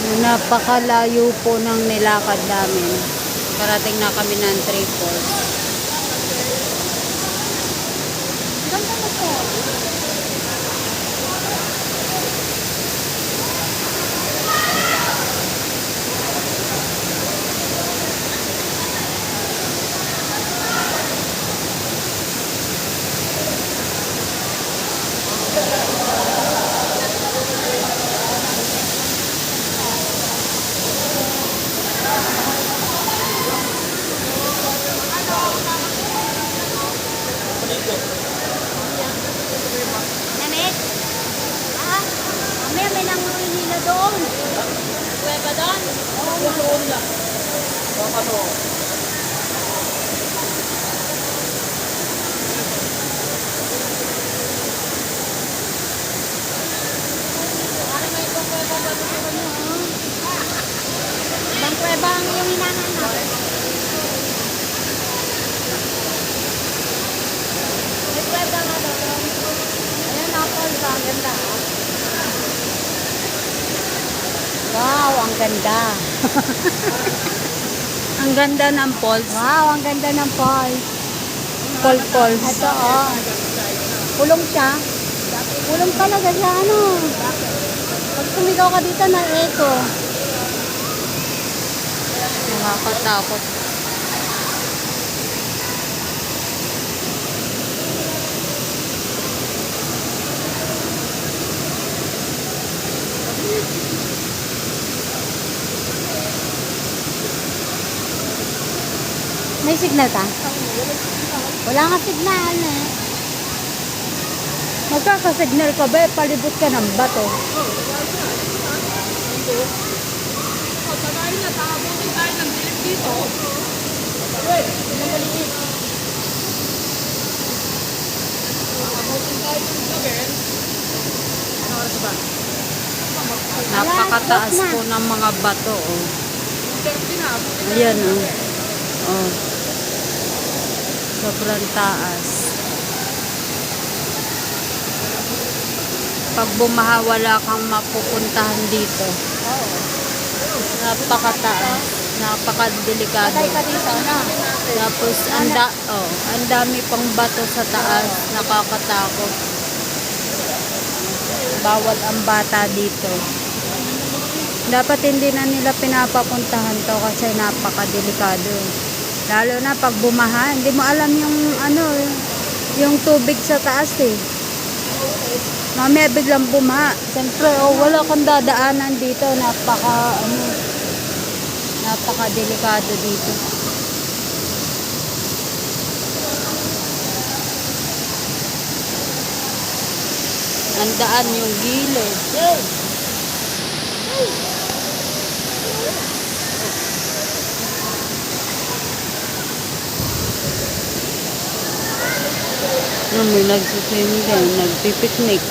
Napakalayo po ng nilakad namin. Parating na kami ng Triples. Ganda na po. Namit? Ah, mamaya may nanguwi nila doon. Kuweba doon? Oo, doon lang. Ano? Ibang kuweba ang yung hinahanap. May kuweba nga doon. Ayan, apple ba? Ang ganda. Wow, ang ganda. Ang ganda ng falls. Wow, ang ganda ng falls. Falls. Ito, oh. Pulong siya. Pulong talaga siya, ano. Pag sumigaw ka dito na echo. Nakakatakot. May signal ka? Wala nga signal eh. Magkakasignal ka ba? Palibot ka ng bato. Tagay na, takabutin tayo ng dilim dito. Takabutin tayo ng gawin. Ano oras ba? Napakataas po ng mga bato. Oh. 30 na. Ayan, oh. Oh. Sobrang taas. Pag bumaha, wala kang mapupuntahan dito. Napakataas. Napakadelikado. Patay ka dito, no? Tapos, ang dami pang bato sa taas. Nakakatakot. Bawal ang bata dito. Dapat hindi na nila pinapapuntahan to kasi napakadelikado. Lalo na pag bumaha, hindi mo alam yung yung tubig sa taas eh. Mamaya biglang bumaha. Siyempre, wala kang dadaanan dito. Napakadelikado dito. Ang daan yung gilid. May nagsiswimming din, nagpipiknik.